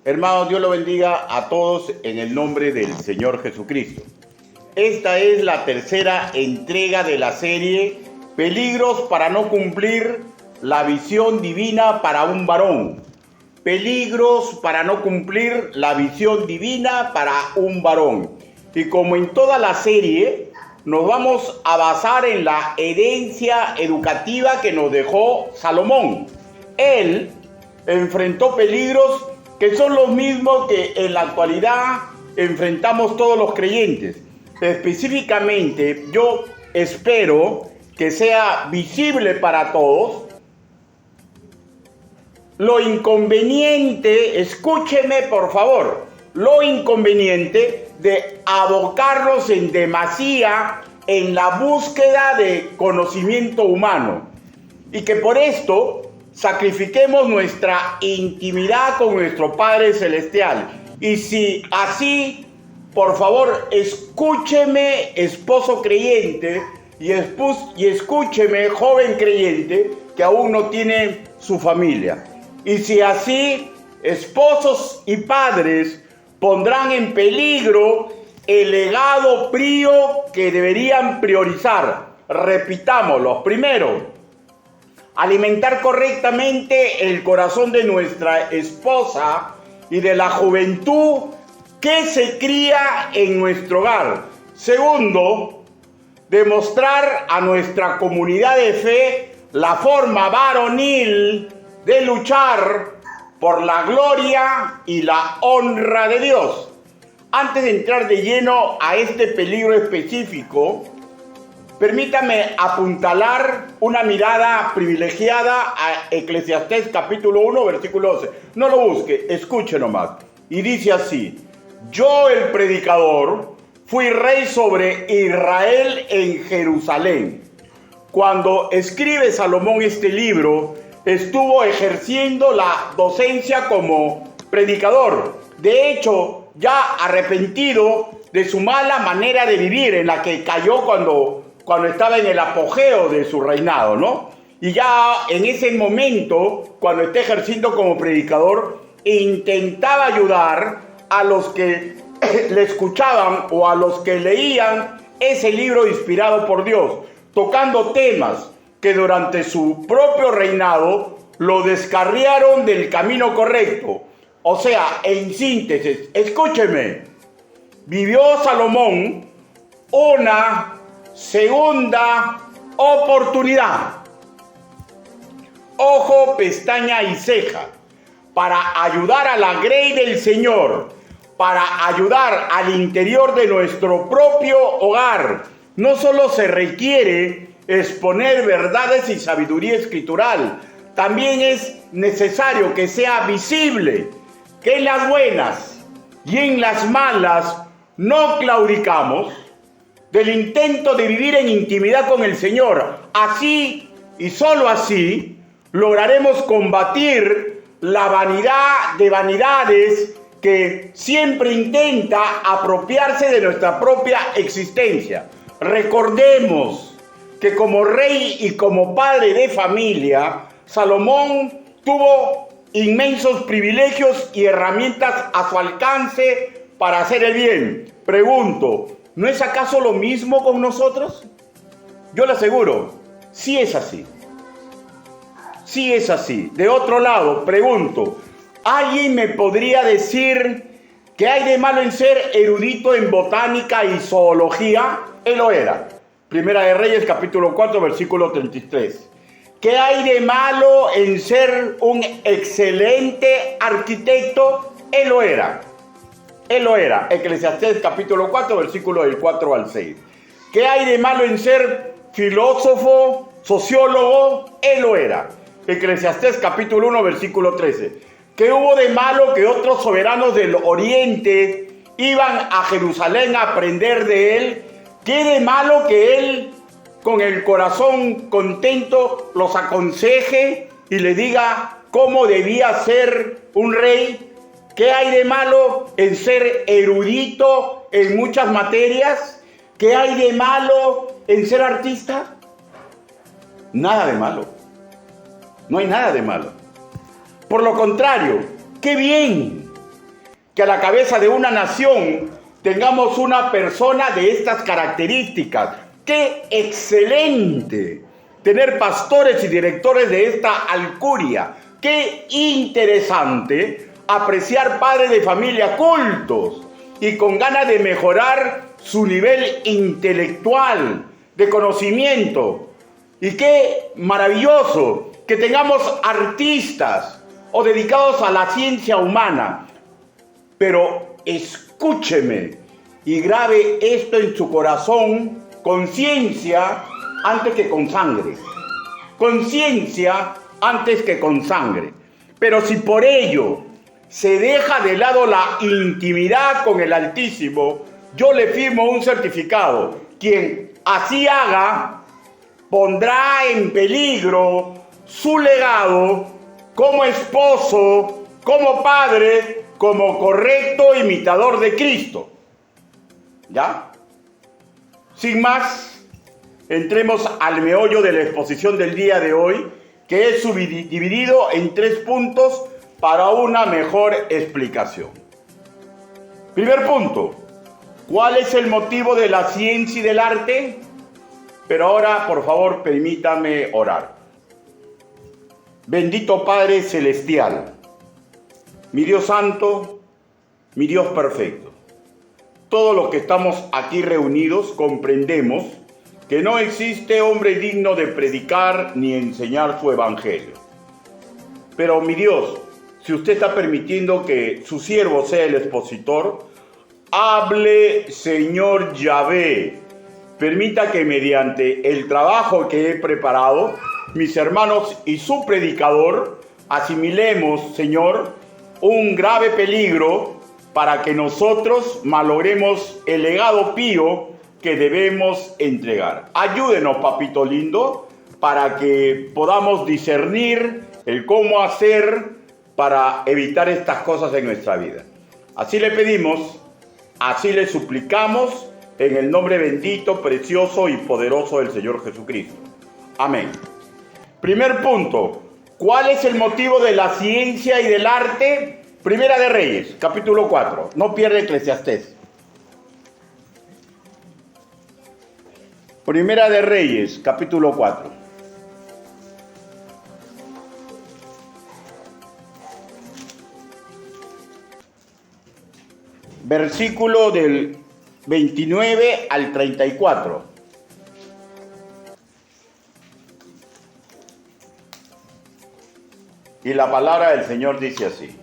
Hermanos, Dios lo bendiga a todos en el nombre del Señor Jesucristo. Esta es la tercera entrega de la serie Peligros para no cumplir la visión divina para un varón. Peligros para no cumplir la visión divina para un varón. Y como en toda la serie, nos vamos a basar en la herencia educativa que nos dejó Salomón. Él enfrentó peligros que son los mismos que en la actualidad enfrentamos todos los creyentes. Específicamente, yo espero que sea visible para todos lo inconveniente, escúcheme por favor, lo inconveniente de abocarnos en demasía en la búsqueda de conocimiento humano y que por esto sacrifiquemos nuestra intimidad con nuestro Padre Celestial. Y si así, por favor, escúcheme, esposo creyente, y escúcheme, joven creyente, que aún no tiene su familia. Y si así, esposos y padres pondrán en peligro el legado que deberían priorizar. Repitámoslo. Primero, alimentar correctamente el corazón de nuestra esposa y de la juventud que se cría en nuestro hogar. Segundo, demostrar a nuestra comunidad de fe la forma varonil de luchar por la gloria y la honra de Dios. Antes de entrar de lleno a este peligro específico, permítame apuntalar una mirada privilegiada a Eclesiastés capítulo 1, versículo 12. No lo busque, escuche nomás. Y dice así: yo, el predicador, fui rey sobre Israel en Jerusalén. Cuando escribe Salomón este libro, estuvo ejerciendo la docencia como predicador. De hecho, ya arrepentido de su mala manera de vivir en la que cayó cuando estaba en el apogeo de su reinado, ¿no? Y ya en ese momento, cuando está ejerciendo como predicador, intentaba ayudar a los que le escuchaban o a los que leían ese libro inspirado por Dios, tocando temas que durante su propio reinado lo descarriaron del camino correcto. O sea, en síntesis, escúcheme, vivió Salomón una segunda oportunidad, ojo, pestaña y ceja, para ayudar a la grey del Señor, para ayudar al interior de nuestro propio hogar. No solo se requiere exponer verdades y sabiduría escritural, también es necesario que sea visible, que en las buenas y en las malas no claudicamos del intento de vivir en intimidad con el Señor. Así y solo así lograremos combatir la vanidad de vanidades que siempre intenta apropiarse de nuestra propia existencia. Recordemos que como rey y como padre de familia, Salomón tuvo inmensos privilegios y herramientas a su alcance para hacer el bien. Pregunto, ¿no es acaso lo mismo con nosotros? Yo le aseguro, sí es así. Sí es así. De otro lado, pregunto, ¿alguien me podría decir qué hay de malo en ser erudito en botánica y zoología? Él lo era. Primera de Reyes, capítulo 4, versículo 33. ¿Qué hay de malo en ser un excelente arquitecto? Él lo era. Él lo era. Eclesiastés capítulo 4, versículo del 4 al 6. ¿Qué hay de malo en ser filósofo, sociólogo? Él lo era. Eclesiastés capítulo 1, versículo 13. ¿Qué hubo de malo que otros soberanos del oriente iban a Jerusalén a aprender de él? ¿Qué de malo que él, con el corazón contento, los aconseje y le diga cómo debía ser un rey? ¿Qué hay de malo en ser erudito en muchas materias? ¿Qué hay de malo en ser artista? Nada de malo. No hay nada de malo. Por lo contrario, qué bien que a la cabeza de una nación tengamos una persona de estas características. ¡Qué excelente tener pastores y directores de esta alcuria! ¡Qué interesante apreciar padres de familia cultos y con ganas de mejorar su nivel intelectual, de conocimiento! Y qué maravilloso que tengamos artistas o dedicados a la ciencia humana. Pero escúcheme y grabe esto en su corazón: conciencia antes que con sangre. Conciencia antes que con sangre. Pero si por ello se deja de lado la intimidad con el Altísimo, yo le firmo un certificado. Quien así haga pondrá en peligro su legado como esposo, como padre, como correcto imitador de Cristo. ¿Ya? Sin más, entremos al meollo de la exposición del día de hoy, que es dividido en 3 puntos para una mejor explicación. Primer punto: ¿cuál es el motivo de la ciencia y del arte? Pero ahora, por favor, permítame orar. Bendito Padre Celestial, mi Dios Santo, mi Dios perfecto, todos los que estamos aquí reunidos comprendemos que no existe hombre digno de predicar ni enseñar su evangelio. Pero mi Dios, si usted está permitiendo que su siervo sea el expositor, hable, Señor Yahvé. Permita que mediante el trabajo que he preparado, mis hermanos y su predicador, asimilemos, Señor, un grave peligro para que nosotros malogremos el legado pío que debemos entregar. Ayúdenos, papito lindo, para que podamos discernir el cómo hacer para evitar estas cosas en nuestra vida. Así le pedimos, así le suplicamos, en el nombre bendito, precioso y poderoso del Señor Jesucristo. Amén. Primer punto: ¿cuál es el motivo de la ciencia y del arte? Primera de Reyes, capítulo 4. No pierde Eclesiastés. Primera de Reyes, capítulo 4. Versículo del 29 al 34. Y la palabra del Señor dice así: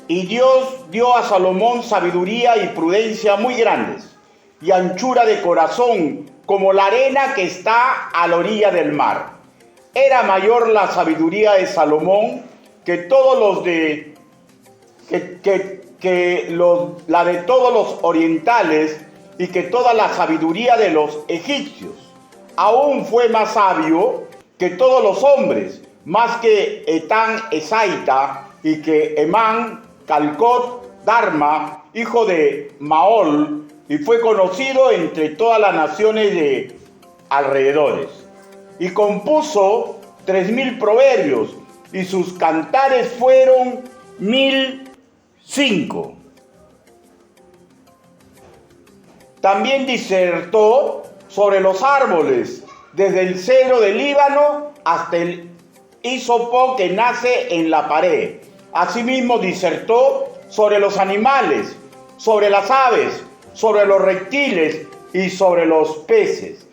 Y Dios dio a Salomón sabiduría y prudencia muy grandes, y anchura de corazón como la arena que está a la orilla del mar. Era mayor la sabiduría de Salomón que todos los de la de todos los orientales, y que toda la sabiduría de los egipcios. Aún fue más sabio que todos los hombres, más que Etán Esaita, y que Emán Calcot Dharma, hijo de Maol, y fue conocido entre todas las naciones de alrededores. Y compuso 3000 proverbios, y sus cantares fueron 1005. También disertó sobre los árboles, desde el cedro del Líbano hasta el hisopo que nace en la pared. Asimismo disertó sobre los animales, sobre las aves, sobre los reptiles y sobre los peces.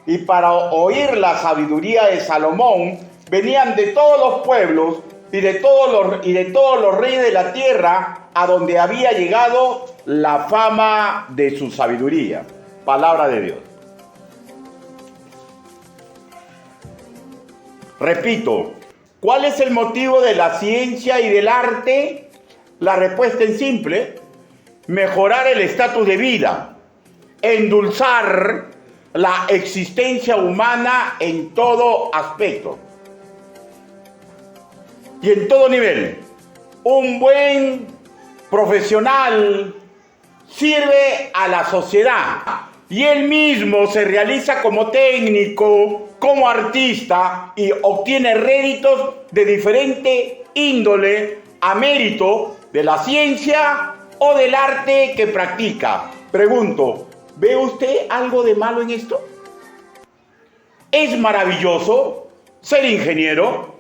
Y para oír la sabiduría de Salomón venían de todos los pueblos y de todos los reyes de la tierra, a donde había llegado la fama de su sabiduría. Palabra de Dios. Repito, ¿cuál es el motivo de la ciencia y del arte? La respuesta es simple: mejorar el estatus de vida, endulzar la existencia humana en todo aspecto y en todo nivel. Un buen profesional sirve a la sociedad y él mismo se realiza como técnico, como artista, y obtiene réditos de diferente índole a mérito de la ciencia o del arte que practica. Pregunto, ¿ve usted algo de malo en esto? Es maravilloso ser ingeniero,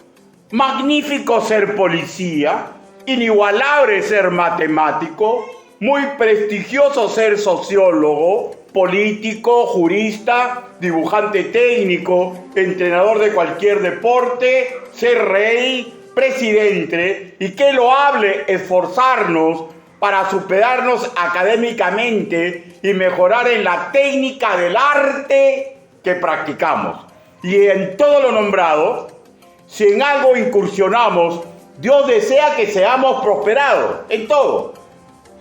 magnífico ser policía, inigualable ser matemático, muy prestigioso ser sociólogo, político, jurista, dibujante técnico, entrenador de cualquier deporte, ser rey, presidente, y qué loable esforzarnos para superarnos académicamente y mejorar en la técnica del arte que practicamos. Y en todo lo nombrado, si en algo incursionamos, Dios desea que seamos prosperados en todo.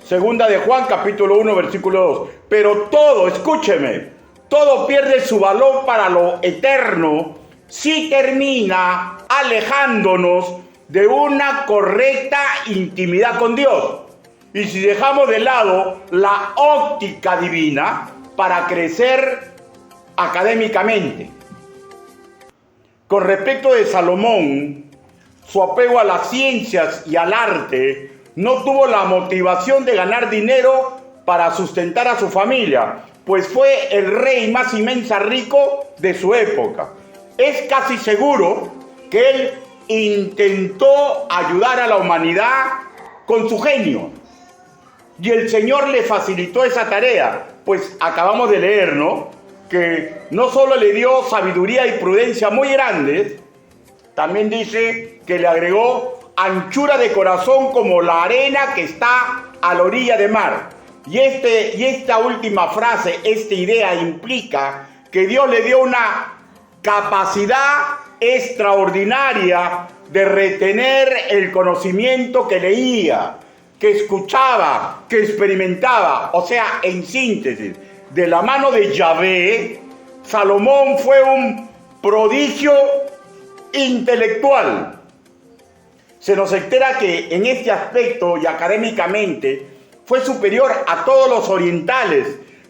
Segunda de Juan, capítulo 1, versículo 2. Pero todo, escúcheme, todo pierde su valor para lo eterno si termina alejándonos de una correcta intimidad con Dios. Y si dejamos de lado la óptica divina para crecer académicamente. Con respecto de Salomón, su apego a las ciencias y al arte no tuvo la motivación de ganar dinero para sustentar a su familia, pues fue el rey más inmensa rico de su época. Es casi seguro que él intentó ayudar a la humanidad con su genio. Y el Señor le facilitó esa tarea, pues acabamos de leer, ¿no? Que no solo le dio sabiduría y prudencia muy grandes, también dice que le agregó anchura de corazón como la arena que está a la orilla del mar. Y esta última frase, esta idea implica que Dios le dio una capacidad extraordinaria de retener el conocimiento que leía, que escuchaba, que experimentaba. O sea, en síntesis, de la mano de Yahvé, Salomón fue un prodigio intelectual. Se nos entera que en este aspecto y académicamente fue superior a todos los orientales,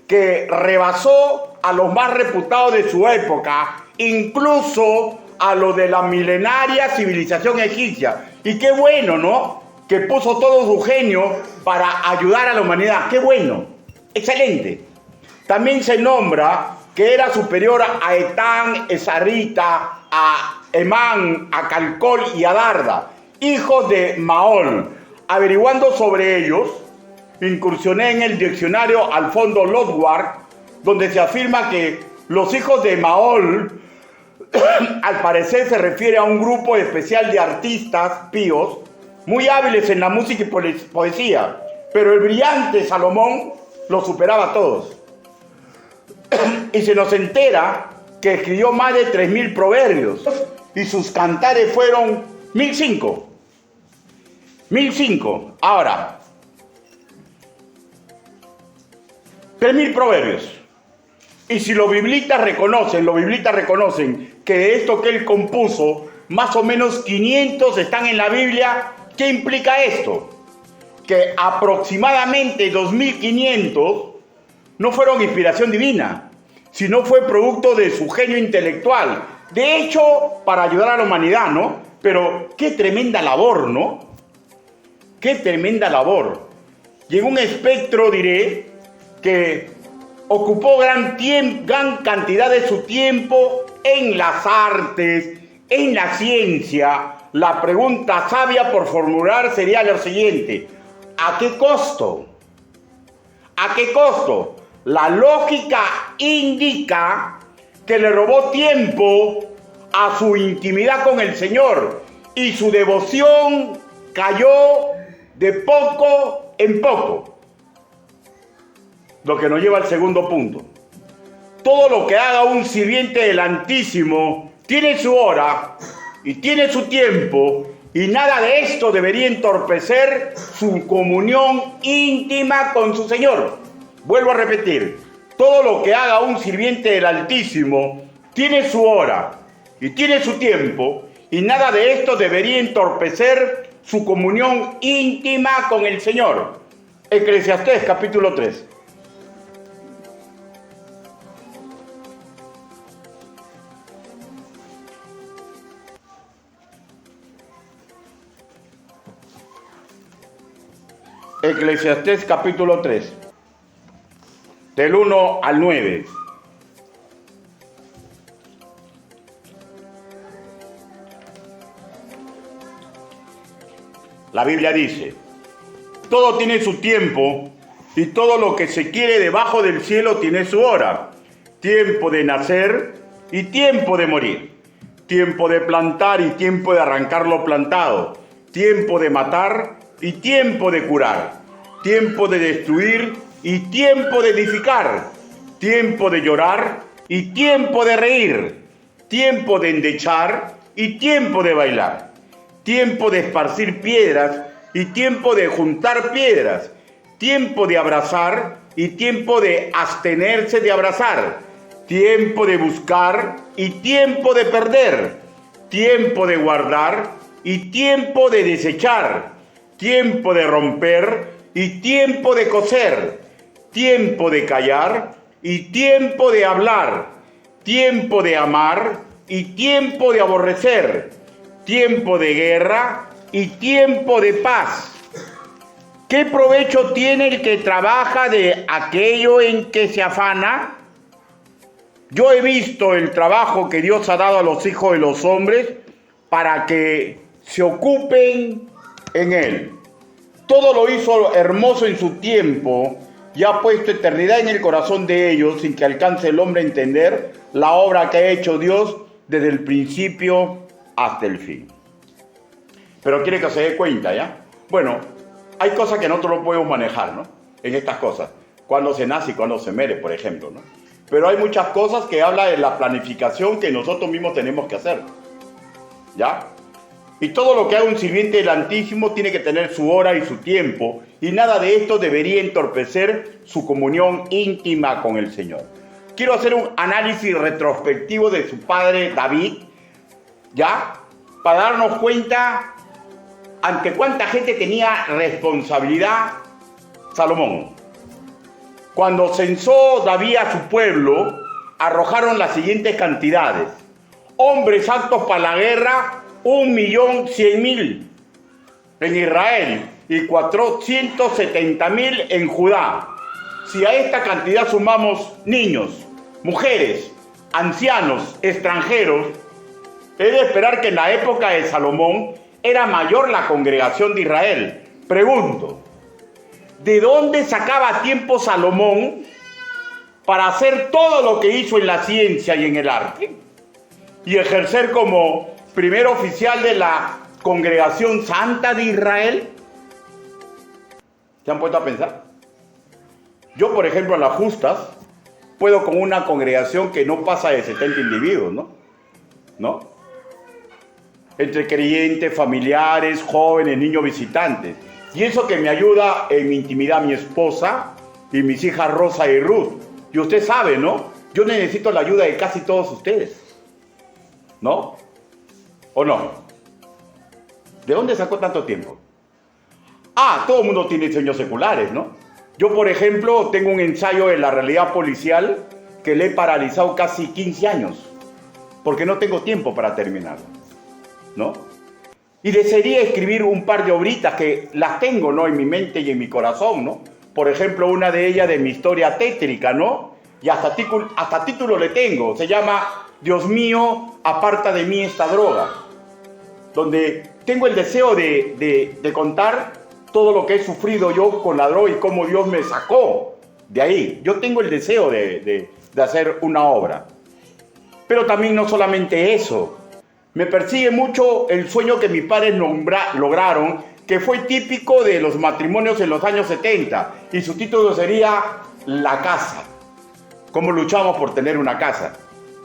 que rebasó a los más reputados de su época, incluso a los de la milenaria civilización egipcia. Y qué bueno, ¿no?, que puso todo su genio para ayudar a la humanidad. ¡Qué bueno! ¡Excelente! También se nombra que era superior a Etán, Esarrita, a Emán, a Calcol y a Darda, hijos de Mahol. Averiguando sobre ellos, incursioné en el diccionario al fondo Lodward, donde se afirma que los hijos de Mahol, al parecer se refiere a un grupo especial de artistas píos, muy hábiles en la música y poesía, pero el brillante Salomón los superaba a todos. Y se nos entera que escribió más de 3.000 proverbios, y sus cantares fueron 1.005. 1.005. Ahora, 3.000 proverbios. Y si los biblitas reconocen que esto que él compuso, más o menos 500 están en la Biblia, ¿qué implica esto? Que aproximadamente 2.500 no fueron inspiración divina, sino fue producto de su genio intelectual. De hecho, para ayudar a la humanidad, ¿no? Pero qué tremenda labor, ¿no? Qué tremenda labor. Y en un espectro diré que ocupó gran cantidad de su tiempo en las artes, en la ciencia. La pregunta sabia por formular sería la siguiente: ¿a qué costo? ¿A qué costo? La lógica indica que le robó tiempo a su intimidad con el Señor y su devoción cayó de poco en poco. Lo que nos lleva al segundo punto. Todo lo que haga un sirviente del Altísimo tiene su hora y tiene su tiempo, y nada de esto debería entorpecer su comunión íntima con su Señor. Vuelvo a repetir, todo lo que haga un sirviente del Altísimo tiene su hora y tiene su tiempo, y nada de esto debería entorpecer su comunión íntima con el Señor. Eclesiastés capítulo 3. Eclesiastés capítulo 3, del 1 al 9. La Biblia dice: todo tiene su tiempo y todo lo que se quiere debajo del cielo tiene su hora. Tiempo de nacer y tiempo de morir. Tiempo de plantar y tiempo de arrancar lo plantado. Tiempo de matar y tiempo de curar. Tiempo de destruir y tiempo de edificar. Tiempo de llorar y tiempo de reír. Tiempo de endechar y tiempo de bailar. Tiempo de esparcir piedras y tiempo de juntar piedras. Tiempo de abrazar y tiempo de abstenerse de abrazar. Tiempo de buscar y tiempo de perder. Tiempo de guardar y tiempo de desechar. Tiempo de romper y tiempo de coser. Tiempo de callar y tiempo de hablar. Tiempo de amar y tiempo de aborrecer. Tiempo de guerra y tiempo de paz. ¿Qué provecho tiene el que trabaja de aquello en que se afana? Yo he visto el trabajo que Dios ha dado a los hijos de los hombres para que se ocupen en él. Todo lo hizo hermoso en su tiempo y ha puesto eternidad en el corazón de ellos sin que alcance el hombre a entender la obra que ha hecho Dios desde el principio hasta el fin. Pero quiere que se dé cuenta, ¿ya? Bueno, hay cosas que nosotros no podemos manejar, ¿no? En estas cosas. Cuando se nace y cuando se muere, por ejemplo, ¿no? Pero hay muchas cosas que habla de la planificación que nosotros mismos tenemos que hacer, ¿ya? Y todo lo que haga un sirviente del Altísimo tiene que tener su hora y su tiempo, y nada de esto debería entorpecer su comunión íntima con el Señor. Quiero hacer un análisis retrospectivo de su padre David, ¿ya? Para darnos cuenta ante cuánta gente tenía responsabilidad Salomón. Cuando censó David a su pueblo, arrojaron las siguientes cantidades. Hombres aptos para la guerra, 1.100.000 en Israel y 470.000 en Judá. Si a esta cantidad sumamos niños, mujeres, ancianos, extranjeros, es de esperar que en la época de Salomón era mayor la congregación de Israel. Pregunto, ¿de dónde sacaba tiempo Salomón para hacer todo lo que hizo en la ciencia y en el arte? Y ejercer como primer oficial de la congregación santa de Israel. ¿Se han puesto a pensar? Yo, por ejemplo, en las justas, puedo con una congregación que no pasa de 70 individuos, ¿no? Entre creyentes, familiares, jóvenes, niños visitantes. Y eso que me ayuda en mi intimidad mi esposa y mis hijas Rosa y Ruth. Y usted sabe, ¿no? Yo necesito la ayuda de casi todos ustedes. ¿No? ¿O no? ¿De dónde sacó tanto tiempo? Todo el mundo tiene sueños seculares, ¿no? Yo, por ejemplo, tengo un ensayo de la realidad policial que le he paralizado casi 15 años. Porque no tengo tiempo para terminarlo, ¿no? Y desearía escribir un par de obritas que las tengo, ¿no? En mi mente y en mi corazón, ¿no? Por ejemplo, una de ellas de mi historia tétrica, ¿no? Y hasta título le tengo. Se llama Dios mío, aparta de mí esta droga. Donde tengo el deseo de contar todo lo que he sufrido yo con la droga y cómo Dios me sacó de ahí. Yo tengo el deseo de hacer una obra. Pero también no solamente eso. Me persigue mucho el sueño que mis padres lograron, que fue típico de los matrimonios en los años 70. Y su título sería La Casa. ¿Cómo luchamos por tener una casa?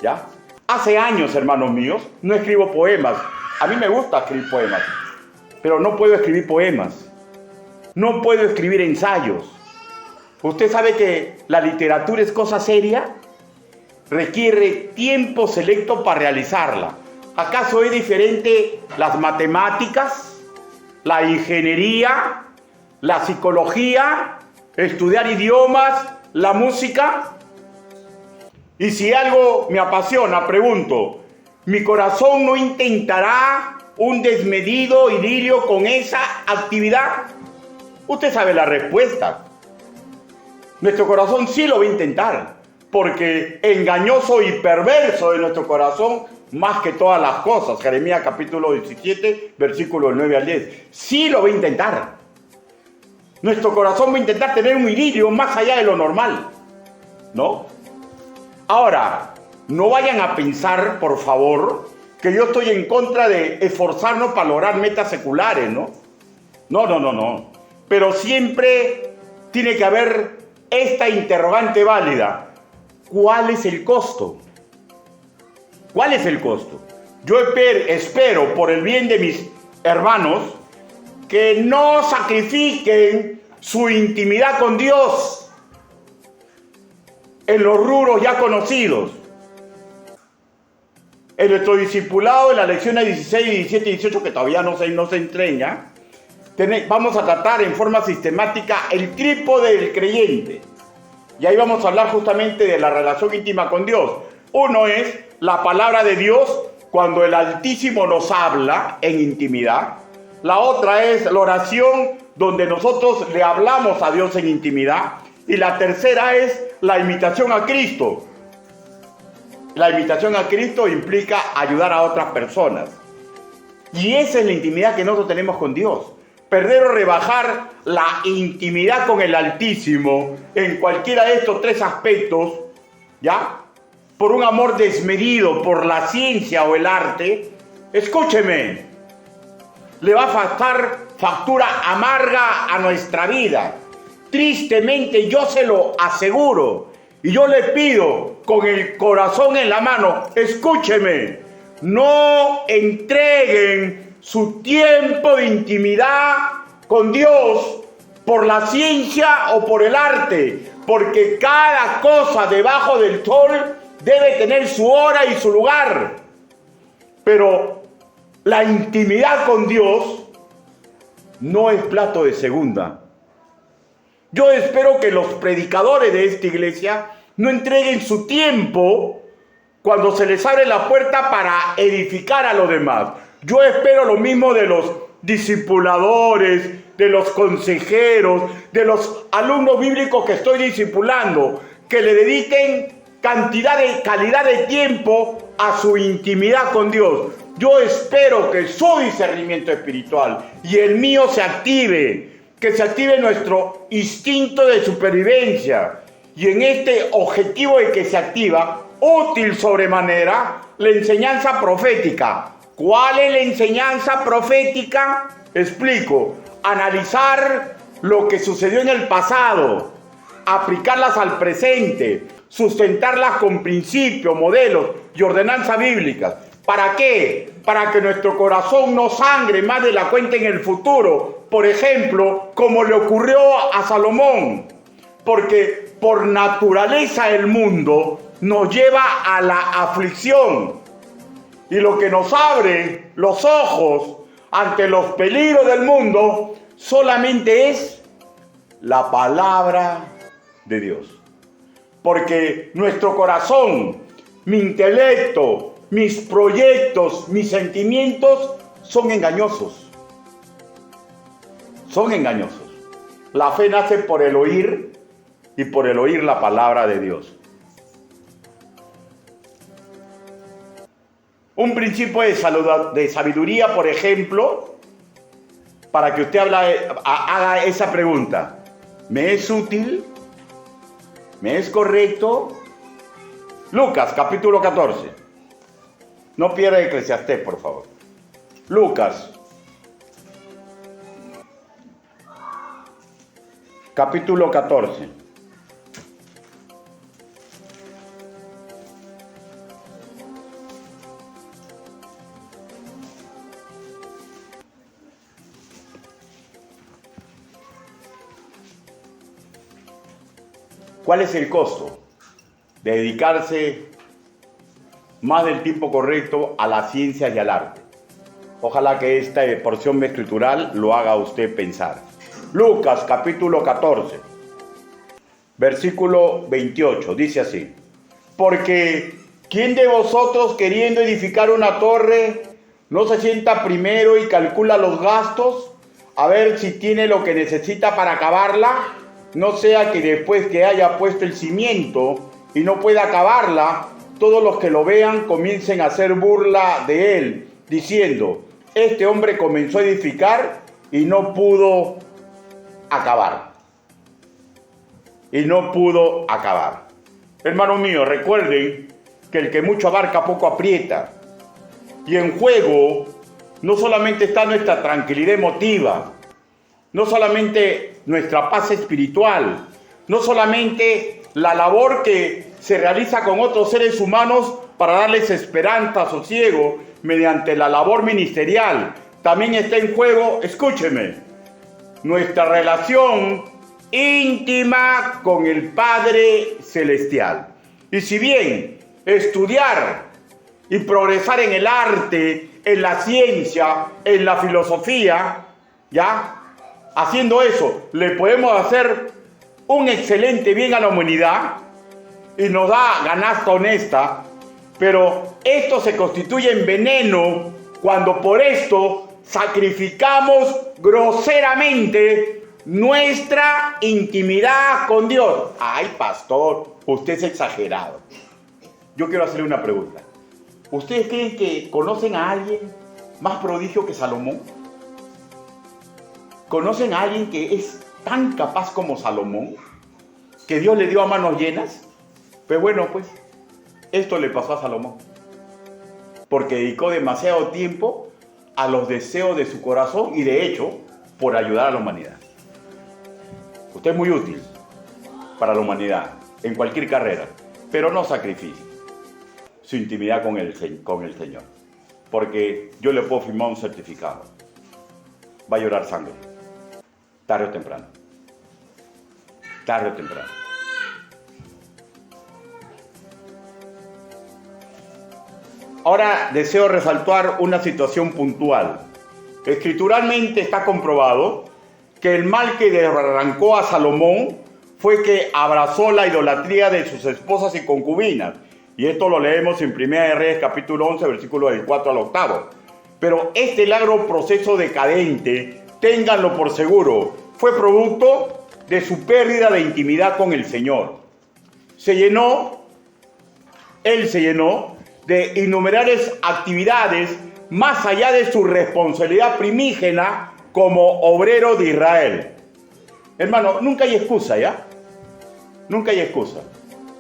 ¿Ya? Hace años, hermanos míos, no escribo poemas. A mí me gusta escribir poemas, pero no puedo escribir poemas. No puedo escribir ensayos. ¿Usted sabe que la literatura es cosa seria? Requiere tiempo selecto para realizarla. ¿Acaso es diferente las matemáticas, la ingeniería, la psicología, estudiar idiomas, la música? Y si algo me apasiona, pregunto, ¿mi corazón no intentará un desmedido idilio con esa actividad? Usted sabe la respuesta. Nuestro corazón sí lo va a intentar, porque engañoso y perverso es nuestro corazón más que todas las cosas. Jeremías capítulo 17, versículos 9 al 10. Sí lo va a intentar. Nuestro corazón va a intentar tener un idilio más allá de lo normal, ¿no? Ahora, no vayan a pensar, por favor, que yo estoy en contra de esforzarnos para lograr metas seculares, ¿no? No. Pero siempre tiene que haber esta interrogante válida. ¿Cuál es el costo? ¿Cuál es el costo? Yo espero, por el bien de mis hermanos, que no sacrifiquen su intimidad con Dios en los rubros ya conocidos. En nuestro discipulado, en las lecciones 16, 17 y 18, que todavía no se entreña, vamos a tratar en forma sistemática el trípode del creyente. Y ahí vamos a hablar justamente de la relación íntima con Dios. Uno es la palabra de Dios cuando el Altísimo nos habla en intimidad. La otra es la oración donde nosotros le hablamos a Dios en intimidad. Y la tercera es la imitación a Cristo. La imitación a Cristo implica ayudar a otras personas. Y esa es la intimidad que nosotros tenemos con Dios. Perder o rebajar la intimidad con el Altísimo en cualquiera de estos tres aspectos, ¿ya? Por un amor desmedido por la ciencia o el arte, escúcheme, le va a pasar factura amarga a nuestra vida. Tristemente, yo se lo aseguro. Y yo le pido con el corazón en la mano, escúcheme, no entreguen su tiempo de intimidad con Dios por la ciencia o por el arte, porque cada cosa debajo del sol debe tener su hora y su lugar. Pero la intimidad con Dios no es plato de segunda. Yo espero que los predicadores de esta iglesia no entreguen su tiempo cuando se les abre la puerta para edificar a los demás. Yo espero lo mismo de los discipuladores, de los consejeros, de los alumnos bíblicos que estoy discipulando, que le dediquen calidad de tiempo a su intimidad con Dios. Yo espero que su discernimiento espiritual y el mío se active, que se active nuestro instinto de supervivencia. Y en este objetivo de que se activa, útil sobremanera, la enseñanza profética. ¿Cuál es la enseñanza profética? Explico. Analizar lo que sucedió en el pasado, aplicarlas al presente, sustentarlas con principios, modelos y ordenanzas bíblicas. ¿Para qué? Para que nuestro corazón no sangre más de la cuenta en el futuro. Por ejemplo, como le ocurrió a Salomón. Porque por naturaleza el mundo nos lleva a la aflicción. Y lo que nos abre los ojos ante los peligros del mundo solamente es la palabra de Dios. Porque nuestro corazón, mi intelecto, mis proyectos, mis sentimientos son engañosos. Son engañosos. La fe nace por el oír y por el oír la palabra de Dios. Un principio de sabiduría, por ejemplo, para que usted haga esa pregunta. ¿Me es útil? ¿Me es correcto? Lucas, capítulo 14. No pierda Eclesiastés, por favor. Lucas, capítulo 14. ¿Cuál es el costo de dedicarse más del tiempo correcto a la ciencia y al arte? Ojalá que esta porción escritural lo haga usted pensar. Lucas capítulo 14, versículo 28, dice así: porque ¿quién de vosotros, queriendo edificar una torre, no se sienta primero y calcula los gastos, a ver si tiene lo que necesita para acabarla, no sea que después que haya puesto el cimiento y no pueda acabarla, todos los que lo vean comiencen a hacer burla de él, diciendo, este hombre comenzó a edificar y no pudo acabar. Y no pudo acabar. Hermano mío, recuerden que el que mucho abarca poco aprieta. Y en juego no solamente está nuestra tranquilidad emotiva, no solamente nuestra paz espiritual, no solamente la labor que se realiza con otros seres humanos para darles esperanza, sosiego, mediante la labor ministerial. También está en juego, escúcheme, nuestra relación íntima con el Padre Celestial. Y si bien estudiar y progresar en el arte, en la ciencia, en la filosofía, ¿ya? Haciendo eso, le podemos hacer un excelente bien a la humanidad y nos da ganancia honesta, pero esto se constituye en veneno cuando por esto sacrificamos groseramente nuestra intimidad con Dios. Ay, pastor, usted es exagerado. Yo quiero hacerle una pregunta. ¿Ustedes creen que conocen a alguien más prodigio que Salomón? ¿Conocen a alguien que es tan capaz como Salomón? ¿Que Dios le dio a manos llenas? Pero bueno, pues, esto le pasó a Salomón. Porque dedicó demasiado tiempo a los deseos de su corazón y de hecho, por ayudar a la humanidad. Usted es muy útil para la humanidad, en cualquier carrera, pero no sacrificie su intimidad con el Señor. Porque yo le puedo firmar un certificado. Va a llorar sangre. Tarde o temprano. Tarde o temprano. Ahora deseo resaltar una situación puntual. Escrituralmente está comprobado que el mal que desarrancó a Salomón fue que abrazó la idolatría de sus esposas y concubinas. Y esto lo leemos en 1 Reyes capítulo 11, versículos del 4 al 8. Pero este largo proceso decadente, ténganlo por seguro, fue producto de su pérdida de intimidad con el Señor. Él se llenó de innumerables actividades más allá de su responsabilidad primígena como obrero de Israel. Hermano, nunca hay excusa, ¿ya? Nunca hay excusa.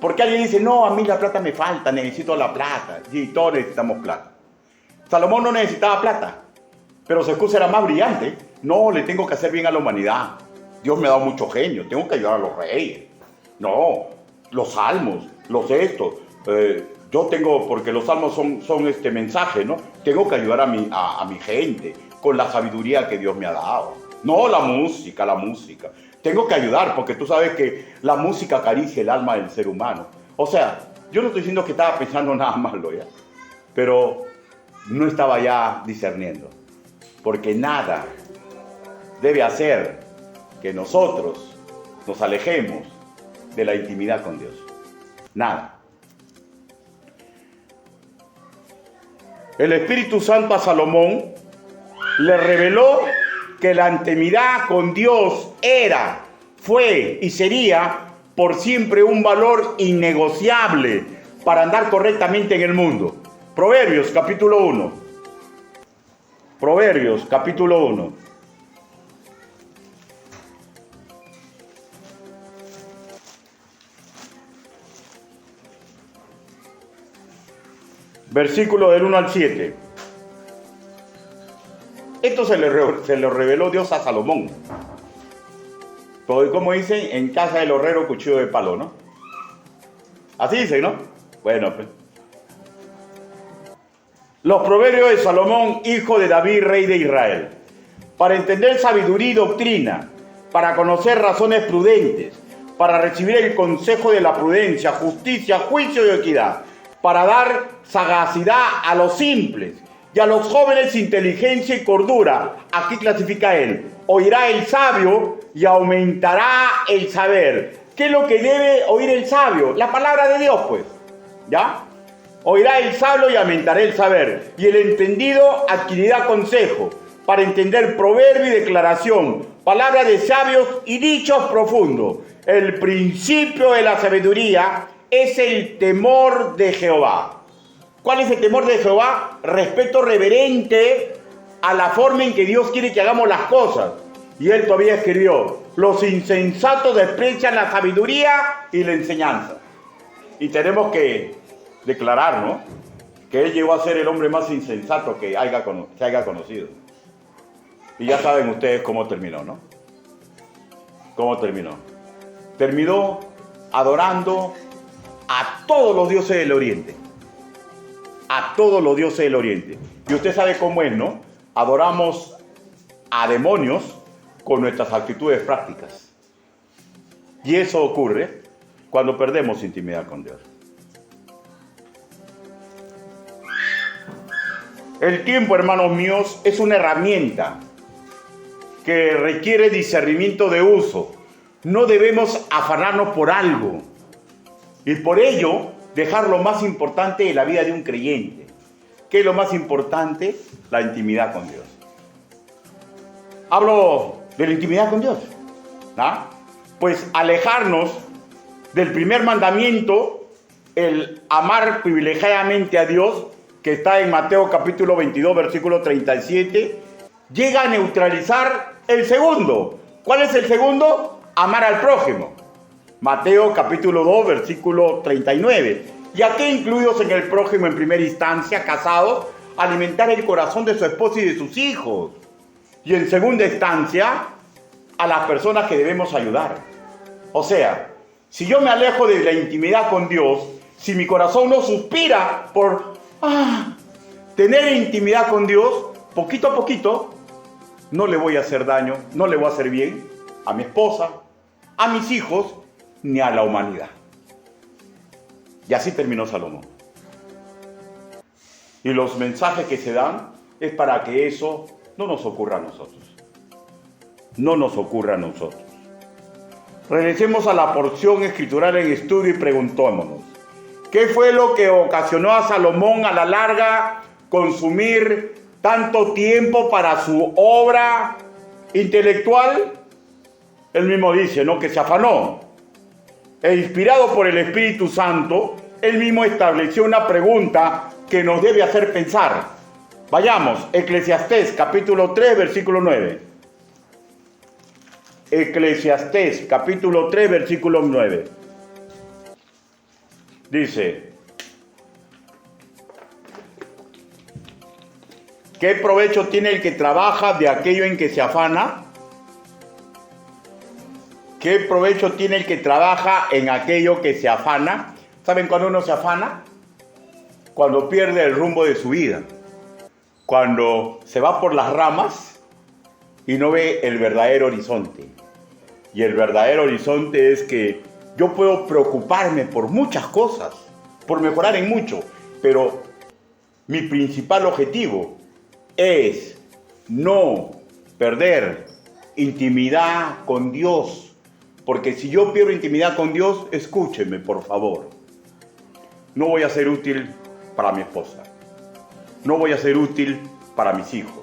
Porque alguien dice, no, a mí la plata me falta, necesito la plata. Sí, todos necesitamos plata. Salomón no necesitaba plata, pero su excusa era más brillante. No, le tengo que hacer bien a la humanidad. Dios me ha dado mucho genio, tengo que ayudar a los reyes. No, los salmos, los estos. Yo tengo, porque los salmos son este mensaje, ¿no? Tengo que ayudar a mi gente con la sabiduría que Dios me ha dado. No, la música. Tengo que ayudar porque tú sabes que la música acaricia el alma del ser humano. O sea, yo no estoy diciendo que estaba pensando nada malo, ¿ya? Pero no estaba ya discerniendo. Porque nada debe hacer que nosotros nos alejemos de la intimidad con Dios. Nada. El Espíritu Santo a Salomón le reveló que la intimidad con Dios era, fue y sería por siempre un valor innegociable para andar correctamente en el mundo. Proverbios capítulo 1. Proverbios capítulo 1. Versículo del 1 al 7. Esto se lo reveló Dios a Salomón. Todo como dicen, en casa del horrero cuchillo de palo, ¿no? Así dicen, ¿no? Bueno, pues. Los proverbios de Salomón, hijo de David, rey de Israel. Para entender sabiduría y doctrina, para conocer razones prudentes, para recibir el consejo de la prudencia, justicia, juicio y equidad, para dar sagacidad a los simples y a los jóvenes inteligencia y cordura. Aquí clasifica él. Oirá el sabio y aumentará el saber. ¿Qué es lo que debe oír el sabio? La palabra de Dios, pues. ¿Ya? Oirá el sabio y aumentará el saber. Y el entendido adquirirá consejo. para entender proverbio y declaración, palabras de sabios y dichos profundos. El principio de la sabiduría es el temor de Jehová. ¿Cuál es el temor de Jehová? Respeto reverente a la forma en que Dios quiere que hagamos las cosas. Y él todavía escribió: los insensatos desprecian la sabiduría y la enseñanza. Y tenemos que declarar, ¿no?, que él llegó a ser el hombre más insensato que se haya conocido. Y ya saben ustedes cómo terminó, ¿no? ¿Cómo terminó? Terminó adorando a todos los dioses del Oriente. A todos los dioses del Oriente. Y usted sabe cómo es, ¿no? Adoramos a demonios con nuestras actitudes prácticas. Y eso ocurre cuando perdemos intimidad con Dios. El tiempo, hermanos míos, es una herramienta que requiere discernimiento de uso. No debemos afanarnos por algo y por ello dejar lo más importante de la vida de un creyente. ¿Qué es lo más importante? La intimidad con Dios. Hablo de la intimidad con Dios, ¿no? Pues alejarnos del primer mandamiento, el amar privilegiadamente a Dios, que está en Mateo capítulo 22, versículo 37, llega a neutralizar el segundo. ¿Cuál es el segundo? Amar al prójimo. Mateo capítulo 2, versículo 39. ¿Y a qué incluidos en el prójimo en primera instancia, casados? Alimentar el corazón de su esposa y de sus hijos. Y en segunda instancia, a las personas que debemos ayudar. O sea, si yo me alejo de la intimidad con Dios, si mi corazón no suspira por tener intimidad con Dios, poquito a poquito, no le voy a hacer daño, no le voy a hacer bien a mi esposa, a mis hijos, ni a la humanidad. Y así terminó Salomón. Y los mensajes que se dan es para que eso no nos ocurra a nosotros. No nos ocurra a nosotros. Regresemos a la porción escritural en estudio y preguntémonos: ¿qué fue lo que ocasionó a Salomón a la larga consumir tanto tiempo para su obra intelectual? Él mismo dice, ¿no?, que se afanó. E inspirado por el Espíritu Santo, él mismo estableció una pregunta que nos debe hacer pensar. Vayamos, Eclesiastés capítulo 3, versículo 9. Eclesiastés capítulo 3, versículo 9. Dice: ¿qué provecho tiene el que trabaja de aquello en que se afana? ¿Qué provecho tiene el que trabaja en aquello que se afana? ¿Saben cuándo uno se afana? Cuando pierde el rumbo de su vida. Cuando se va por las ramas y no ve el verdadero horizonte. Y el verdadero horizonte es que yo puedo preocuparme por muchas cosas, por mejorar en mucho, pero mi principal objetivo es no perder intimidad con Dios. Porque si yo pierdo intimidad con Dios, escúcheme, por favor, no voy a ser útil para mi esposa, no voy a ser útil para mis hijos,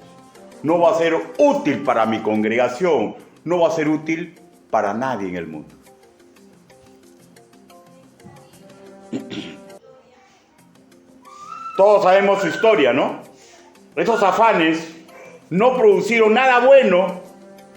no voy a ser útil para mi congregación, no voy a ser útil para nadie en el mundo. Todos sabemos su historia, ¿no? Esos afanes no produjeron nada bueno,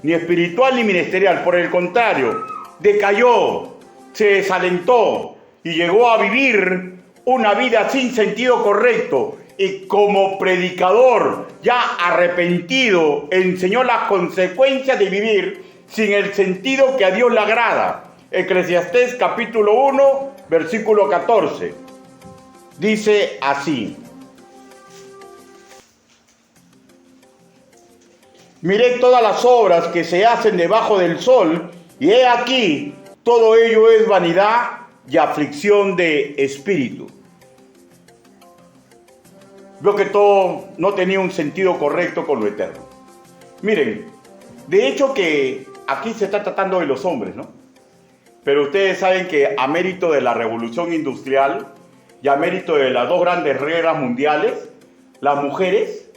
ni espiritual ni ministerial. Por el contrario, decayó, se desalentó y llegó a vivir una vida sin sentido correcto. Y como predicador ya arrepentido, enseñó las consecuencias de vivir sin el sentido que a Dios le agrada. Eclesiastés capítulo 1, versículo 14. Dice así: miré todas las obras que se hacen debajo del sol, y he aquí, todo ello es vanidad y aflicción de espíritu. Veo que todo no tenía un sentido correcto con lo eterno. Miren, de hecho que aquí se está tratando de los hombres, ¿no? Pero ustedes saben que a mérito de la revolución industrial y a mérito de las dos grandes guerras mundiales, las mujeres,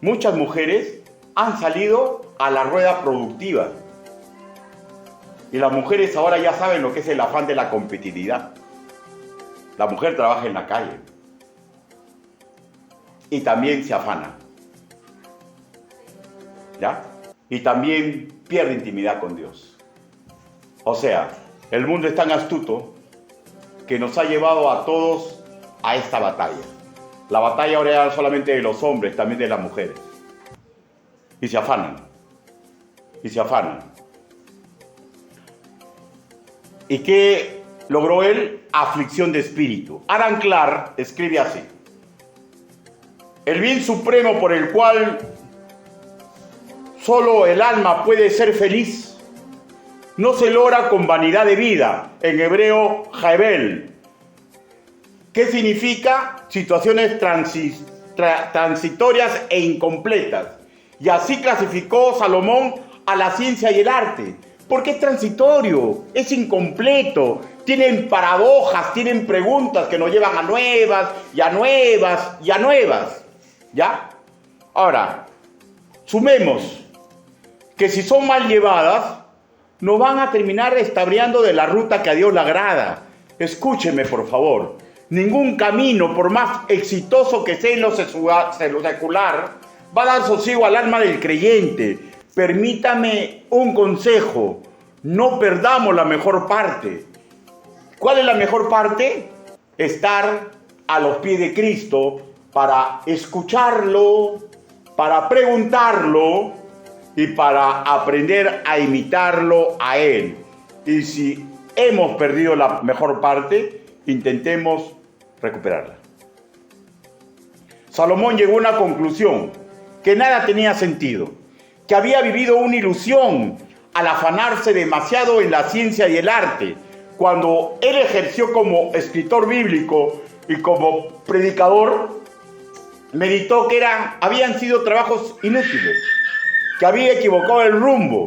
muchas mujeres, han salido a la rueda productiva. Y las mujeres ahora ya saben lo que es el afán de la competitividad. La mujer trabaja en la calle y también se afana, ¿ya? Y también pierde intimidad con Dios. O sea, el mundo es tan astuto que nos ha llevado a todos a esta batalla. La batalla ahora ya no solamente de los hombres, también de las mujeres. Y se afanan. Y se afanan. ¿Y qué logró él? Aflicción de espíritu. Alan Clark escribe así: el bien supremo por el cual solo el alma puede ser feliz no se logra con vanidad de vida, en hebreo Jaebel. ¿Qué significa? Situaciones transitorias e incompletas. Y así clasificó Salomón a la ciencia y el arte. Porque es transitorio, es incompleto, tienen paradojas, tienen preguntas que nos llevan a nuevas, y a nuevas, y a nuevas. ¿Ya? Ahora, sumemos que si son mal llevadas, nos van a terminar estabriando de la ruta que a Dios le agrada. Escúcheme, por favor. Ningún camino, por más exitoso que sea en lo secular, va a dar sosiego al alma del creyente. Permítame un consejo: no perdamos la mejor parte. ¿Cuál es la mejor parte? Estar a los pies de Cristo para escucharlo, para preguntarlo y para aprender a imitarlo a Él. Y si hemos perdido la mejor parte, intentemos recuperarla. Salomón llegó a una conclusión: que nada tenía sentido, que había vivido una ilusión al afanarse demasiado en la ciencia y el arte. Cuando él ejerció como escritor bíblico y como predicador, meditó que habían sido trabajos inútiles, que había equivocado el rumbo,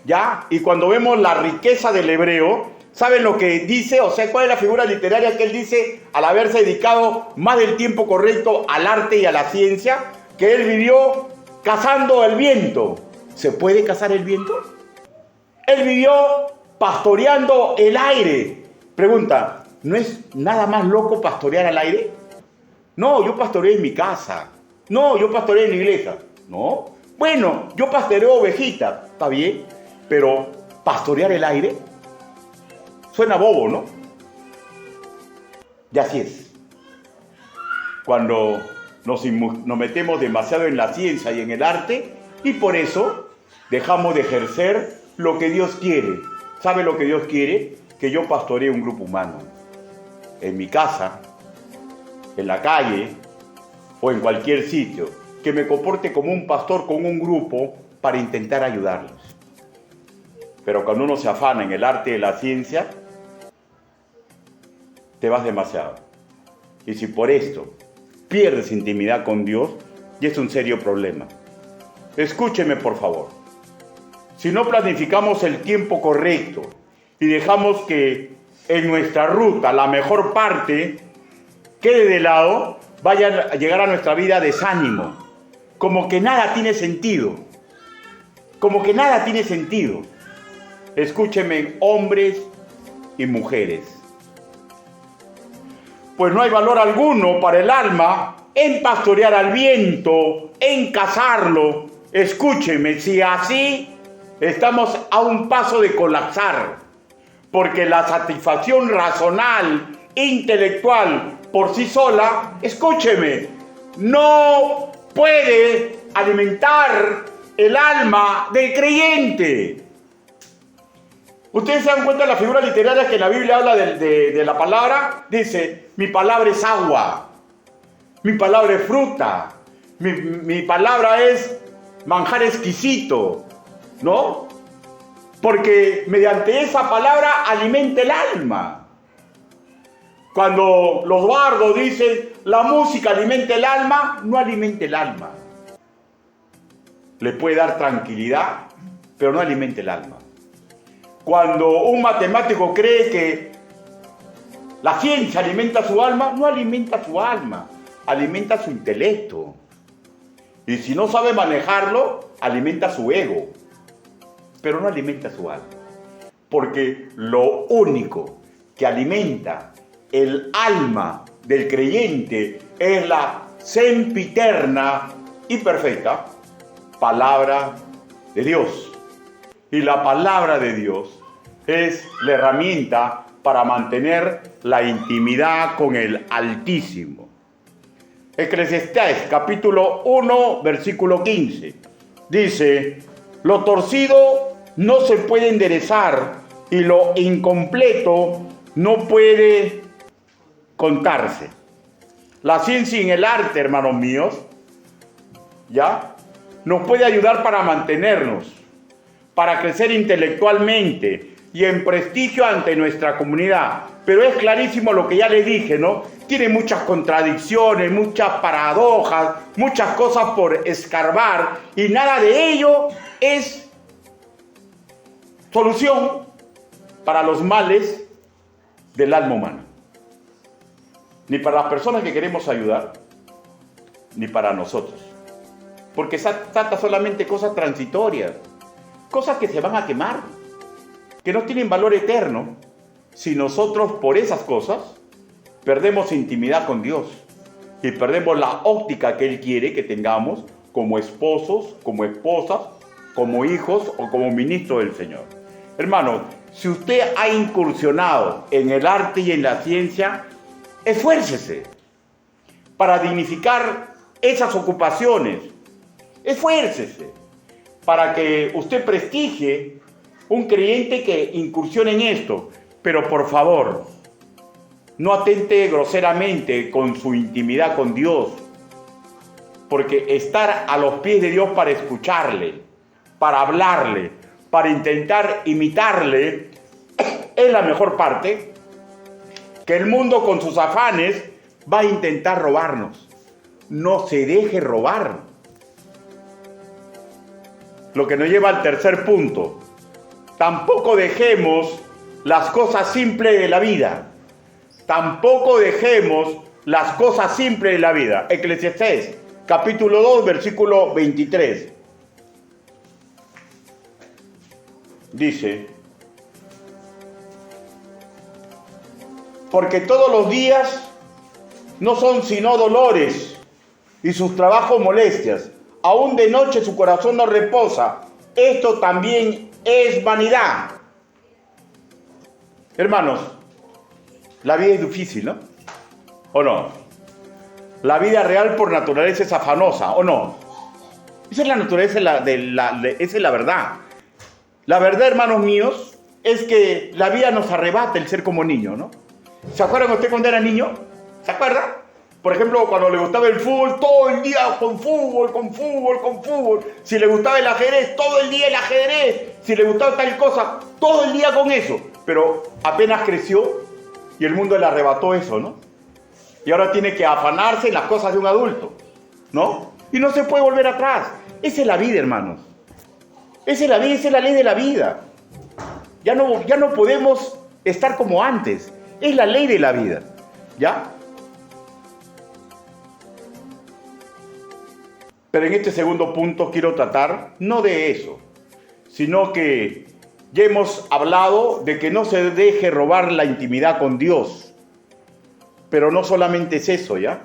¿ya? Y cuando vemos la riqueza del hebreo, ¿saben lo que dice? O sea, ¿cuál es la figura literaria que él dice al haberse dedicado más del tiempo correcto al arte y a la ciencia? Que él vivió cazando el viento. ¿Se puede cazar el viento? Él vivió pastoreando el aire. Pregunta, ¿no es nada más loco pastorear al aire? No, yo pastoreé en mi casa. No, yo pastoreé en la iglesia. No. Bueno, yo pastoreo ovejitas. Está bien, pero ¿pastorear el aire? Suena bobo, ¿no? Y así es. Cuando nos metemos demasiado en la ciencia y en el arte, y por eso dejamos de ejercer lo que Dios quiere. ¿Sabe lo que Dios quiere? Que yo pastoree un grupo humano. En mi casa, en la calle o en cualquier sitio. Que me comporte como un pastor con un grupo para intentar ayudarlos. Pero cuando uno se afana en el arte y la ciencia, te vas demasiado. Y si por esto pierdes intimidad con Dios, y es un serio problema. Escúcheme, por favor. Si no planificamos el tiempo correcto y dejamos que en nuestra ruta la mejor parte quede de lado, vaya a llegar a nuestra vida desánimo. Como que nada tiene sentido. Como que nada tiene sentido. Escúcheme, hombres y mujeres. Pues no hay valor alguno para el alma en pastorear al viento, en cazarlo. Escúcheme, si así estamos a un paso de colapsar, porque la satisfacción racional, intelectual, por sí sola, escúcheme, no puede alimentar el alma del creyente. Ustedes se dan cuenta de la figura literaria que en la Biblia habla de la palabra. Dice, mi palabra es agua, mi palabra es fruta, mi palabra es manjar exquisito, ¿no? Porque mediante esa palabra alimenta el alma. Cuando los bardos dicen, la música alimenta el alma, no alimenta el alma. Le puede dar tranquilidad, pero no alimenta el alma. Cuando un matemático cree que la ciencia alimenta su alma, no alimenta su alma, alimenta su intelecto. Y si no sabe manejarlo, alimenta su ego, pero no alimenta su alma. Porque lo único que alimenta el alma del creyente es la sempiterna y perfecta palabra de Dios. Y la palabra de Dios es la herramienta para mantener la intimidad con el Altísimo. Eclesiastés capítulo 1 versículo 15 dice: lo torcido no se puede enderezar y lo incompleto no puede contarse. La ciencia y el arte, hermanos míos, ¿ya?, nos puede ayudar para mantenernos, para crecer intelectualmente y en prestigio ante nuestra comunidad. Pero es clarísimo lo que ya les dije, ¿no? Tiene muchas contradicciones, muchas paradojas, muchas cosas por escarbar, y nada de ello es solución para los males del alma humana. Ni para las personas que queremos ayudar, ni para nosotros. Porque trata solamente cosas transitorias, cosas que se van a quemar, que no tienen valor eterno, si nosotros por esas cosas perdemos intimidad con Dios y perdemos la óptica que Él quiere que tengamos como esposos, como esposas, como hijos o como ministros del Señor. Hermano, si usted ha incursionado en el arte y en la ciencia, esfuércese para dignificar esas ocupaciones. Esfuércese para que usted prestigie un creyente que incursione en esto. Pero por favor, no atente groseramente con su intimidad con Dios, porque estar a los pies de Dios para escucharle, para hablarle, para intentar imitarle, es la mejor parte, que el mundo con sus afanes va a intentar robarnos. No se deje robar. Lo que nos lleva al tercer punto. Tampoco dejemos las cosas simples de la vida. Tampoco dejemos las cosas simples de la vida. Eclesiastés, capítulo 2, versículo 23. Dice: porque todos los días no son sino dolores y sus trabajos molestias. Aún de noche su corazón no reposa. Esto también es vanidad. Hermanos, la vida es difícil, ¿no? ¿O no? La vida real por naturaleza es afanosa, ¿o no? Esa es la naturaleza, esa es la verdad. La verdad, hermanos míos, es que la vida nos arrebata el ser como niño, ¿no? ¿Se acuerdan usted cuando era niño? ¿Se acuerda? Por ejemplo, cuando le gustaba el fútbol, todo el día con fútbol, con fútbol, con fútbol. Si le gustaba el ajedrez, todo el día el ajedrez. Si le gustaba tal cosa, todo el día con eso. Pero apenas creció y el mundo le arrebató eso, ¿no? Y ahora tiene que afanarse en las cosas de un adulto, ¿no? Y no se puede volver atrás. Esa es la vida, hermanos. Esa es la vida, esa es la ley de la vida. Ya no podemos estar como antes. Es la ley de la vida, ¿ya? Pero en este segundo punto quiero tratar no de eso, sino que ya hemos hablado de que no se deje robar la intimidad con Dios. Pero no solamente es eso, ¿ya?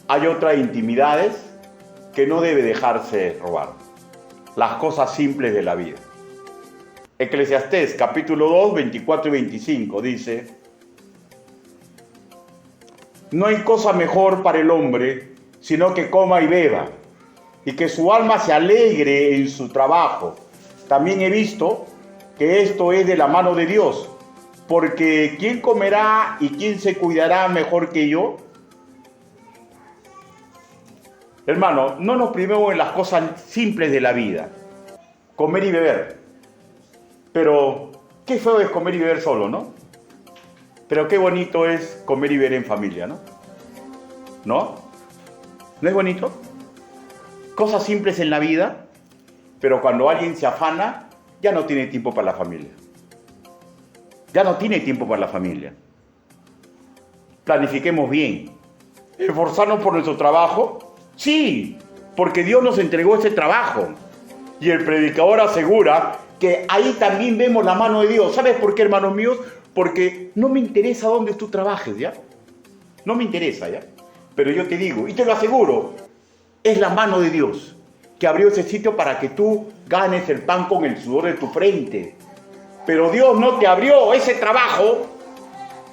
Hay otras intimidades que no debe dejarse robar. Las cosas simples de la vida. Eclesiastés capítulo 2, 24 y 25 dice: no hay cosa mejor para el hombre sino que coma y beba, y que su alma se alegre en su trabajo. También he visto que esto es de la mano de Dios, porque ¿quién comerá y quién se cuidará mejor que yo? Hermano, no nos privemos en las cosas simples de la vida, comer y beber. Pero qué feo es comer y beber solo, ¿no? Pero qué bonito es comer y beber en familia, ¿no? ¿No? ¿No es bonito? Cosas simples en la vida, pero cuando alguien se afana, ya no tiene tiempo para la familia. Ya no tiene tiempo para la familia. Planifiquemos bien. ¿Esforzarnos por nuestro trabajo? Sí, porque Dios nos entregó ese trabajo. Y el predicador asegura que ahí también vemos la mano de Dios. ¿Sabes por qué, hermanos míos? Porque no me interesa dónde tú trabajes, ¿ya? No me interesa, ¿ya? Pero yo te digo, y te lo aseguro, es la mano de Dios que abrió ese sitio para que tú ganes el pan con el sudor de tu frente. Pero Dios no te abrió ese trabajo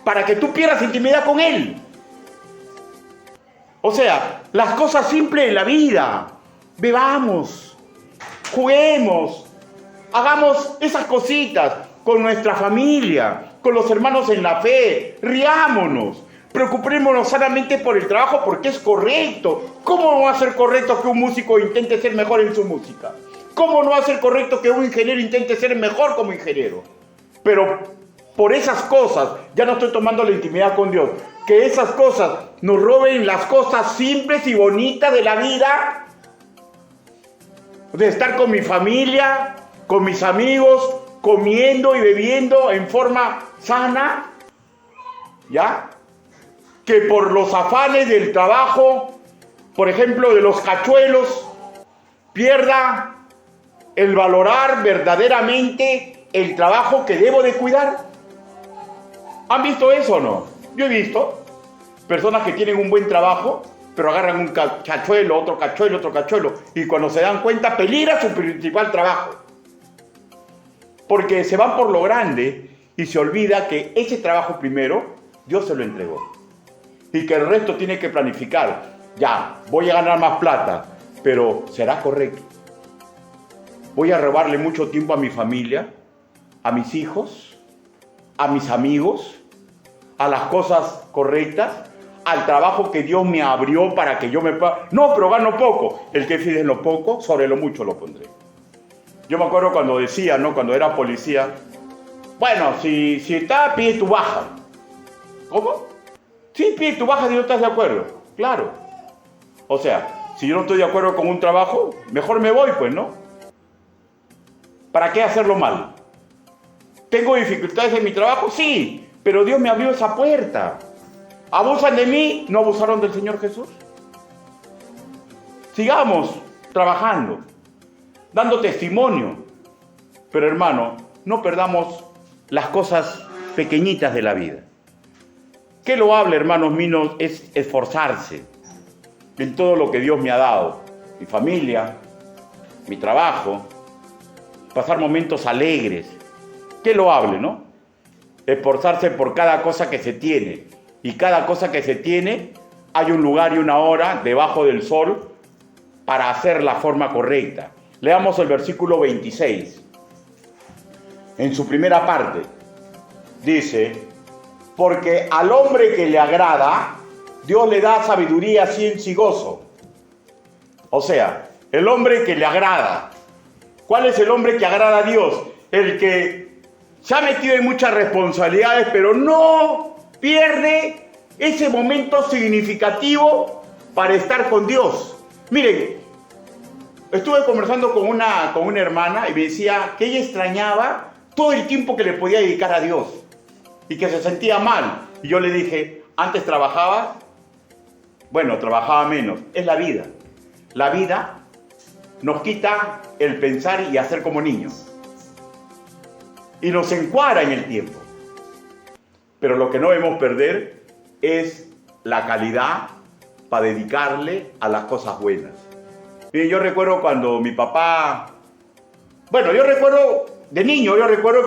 para que tú pierdas intimidad con Él. O sea, las cosas simples de la vida. Bebamos, juguemos, hagamos esas cositas con nuestra familia, con los hermanos en la fe, riámonos. Preocupémonos sanamente por el trabajo porque es correcto. ¿Cómo no va a ser correcto que un músico intente ser mejor en su música? ¿Cómo no va a ser correcto que un ingeniero intente ser mejor como ingeniero? Pero por esas cosas, ya no estoy tomando la intimidad con Dios, que esas cosas nos roben las cosas simples y bonitas de la vida, de estar con mi familia, con mis amigos, comiendo y bebiendo en forma sana, ¿ya? Que por los afanes del trabajo, por ejemplo, de los cachuelos, pierda el valorar verdaderamente el trabajo que debo de cuidar. ¿Han visto eso o no? Yo he visto personas que tienen un buen trabajo, pero agarran un cachuelo, otro cachuelo, y cuando se dan cuenta, peligra su principal trabajo. Porque se van por lo grande y se olvida que ese trabajo primero, Dios se lo entregó. Y que el resto tiene que planificar. Ya, voy a ganar más plata, pero ¿será correcto? Voy a robarle mucho tiempo a mi familia, a mis hijos, a mis amigos, a las cosas correctas, al trabajo que Dios me abrió para que yo me pueda... No, pero gano poco. El que fide en lo poco, sobre lo mucho lo pondré. Yo me acuerdo cuando decía, ¿no? Cuando era policía, bueno, si está, pide tu baja. ¿Cómo? Sí, pide tu baja si no estás de acuerdo. Claro. O sea, si yo no estoy de acuerdo con un trabajo, mejor me voy, pues, ¿no? ¿Para qué hacerlo mal? ¿Tengo dificultades en mi trabajo? Sí, pero Dios me abrió esa puerta. ¿Abusan de mí? ¿No abusaron del Señor Jesús? Sigamos trabajando, dando testimonio. Pero hermano, no perdamos las cosas pequeñitas de la vida. Qué loable, hermanos míos, es esforzarse en todo lo que Dios me ha dado. Mi familia, mi trabajo, pasar momentos alegres. Qué loable, ¿no? Esforzarse por cada cosa que se tiene. Y cada cosa que se tiene, hay un lugar y una hora debajo del sol para hacer la forma correcta. Leamos el versículo 26. En su primera parte, dice: porque al hombre que le agrada, Dios le da sabiduría, ciencia y gozo. O sea, el hombre que le agrada. ¿Cuál es el hombre que agrada a Dios? El que se ha metido en muchas responsabilidades, pero no pierde ese momento significativo para estar con Dios. Miren, estuve conversando con una hermana y me decía que ella extrañaba todo el tiempo que le podía dedicar a Dios y que se sentía mal. Y yo le dije, ¿antes trabajabas? Bueno, trabajaba menos. Es la vida. La vida nos quita el pensar y hacer como niños. Y nos encuadra en el tiempo. Pero lo que no debemos perder es la calidad para dedicarle a las cosas buenas. Y yo recuerdo cuando mi papá... Bueno, yo recuerdo de niño,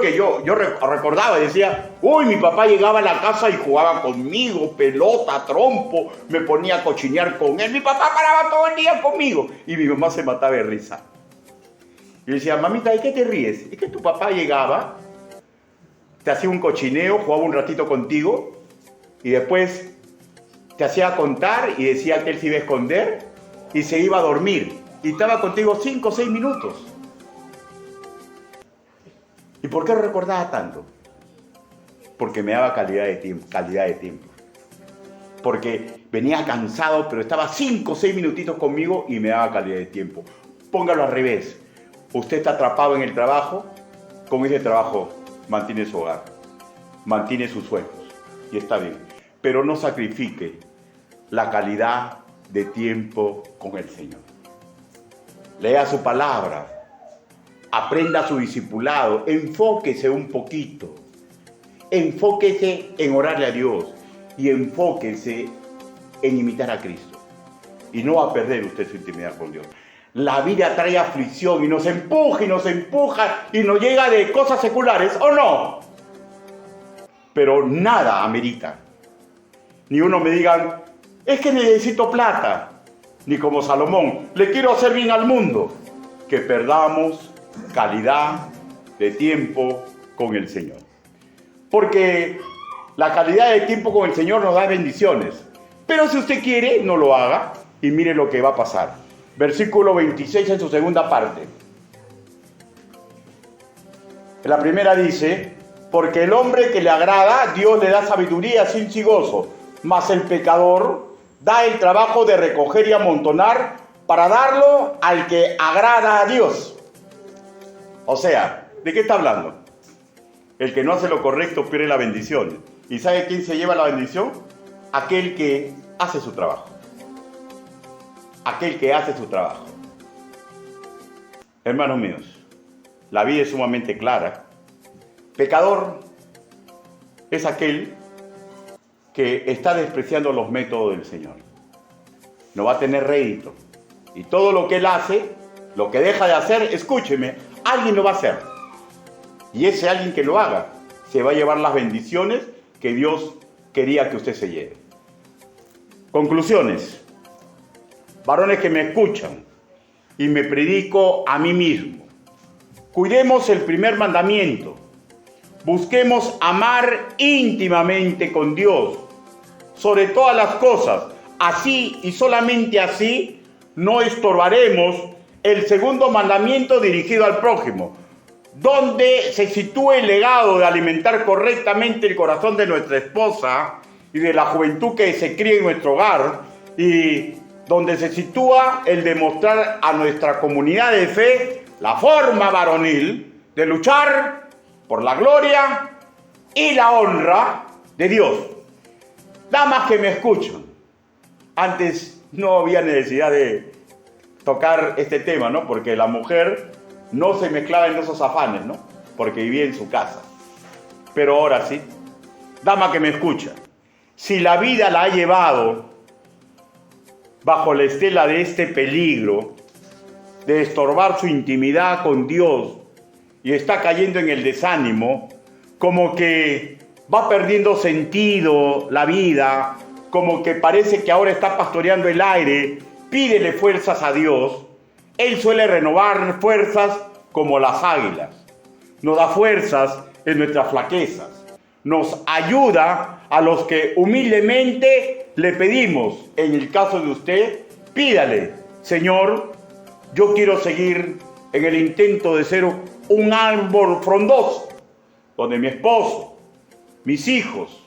que yo recordaba y decía, uy, mi papá llegaba a la casa y jugaba conmigo, pelota, trompo, me ponía a cochinear con él. Mi papá paraba todo el día conmigo y mi mamá se mataba de risa. Y yo decía, mamita, ¿de qué te ríes? Es que tu papá llegaba, te hacía un cochineo, jugaba un ratito contigo y después te hacía contar y decía que él se iba a esconder y se iba a dormir. Y estaba contigo 5 o 6 minutos. ¿Y por qué lo recordaba tanto? Porque me daba calidad de tiempo. Porque venía cansado, pero estaba 5 o 6 minutitos conmigo y me daba calidad de tiempo. Póngalo al revés. Usted está atrapado en el trabajo, con ese trabajo mantiene su hogar, mantiene sus sueños y está bien. Pero no sacrifique la calidad de tiempo con el Señor. lea su palabra, aprenda su discipulado, enfóquese un poquito, enfóquese en orarle a Dios y enfóquese en imitar a Cristo. Y no va a perder usted su intimidad con Dios. La vida trae aflicción y nos empuja y nos llega de cosas seculares, ¿o no? Pero nada amerita. Ni uno me digan, es que necesito plata. Ni como Salomón, le quiero hacer bien al mundo. Que perdamos calidad de tiempo con el Señor. Porque la calidad de tiempo con el Señor nos da bendiciones. Pero si usted quiere, no lo haga y mire lo que va a pasar. Versículo 26 en su segunda parte. La primera dice, porque el hombre que le agrada, Dios le da sabiduría, ciencia y gozo, mas el pecador da el trabajo de recoger y amontonar para darlo al que agrada a Dios. O sea, ¿de qué está hablando? El que no hace lo correcto pierde la bendición. ¿Y sabe quién se lleva la bendición? Aquel que hace su trabajo. Aquel que hace su trabajo. Hermanos míos, la vida es sumamente clara. Pecador es aquel que está despreciando los métodos del Señor. No va a tener rédito. Y todo lo que él hace, lo que deja de hacer, escúcheme, alguien lo va a hacer. Y ese alguien que lo haga, se va a llevar las bendiciones que Dios quería que usted se lleve. Conclusiones. Varones que me escuchan y me predico a mí mismo. Cuidemos el primer mandamiento. Busquemos amar íntimamente con Dios sobre todas las cosas. Así y solamente así no estorbaremos el segundo mandamiento dirigido al prójimo, donde se sitúa el legado de alimentar correctamente el corazón de nuestra esposa y de la juventud que se cría en nuestro hogar, y donde se sitúa el demostrar a nuestra comunidad de fe la forma varonil de luchar por la gloria y la honra de Dios. Damas que me escuchan, antes no había necesidad de tocar este tema, ¿no? Porque la mujer no se mezclaba en esos afanes, ¿no? Porque vivía en su casa. Pero ahora sí, dama que me escucha, si la vida la ha llevado bajo la estela de este peligro de estorbar su intimidad con Dios y está cayendo en el desánimo, como que va perdiendo sentido la vida, como que parece que ahora está pastoreando el aire, pídele fuerzas a Dios. Él suele renovar fuerzas como las águilas. Nos da fuerzas en nuestras flaquezas. Nos ayuda a los que humildemente le pedimos. En el caso de usted, pídale, Señor, yo quiero seguir en el intento de ser un árbol frondoso, donde mi esposo, mis hijos,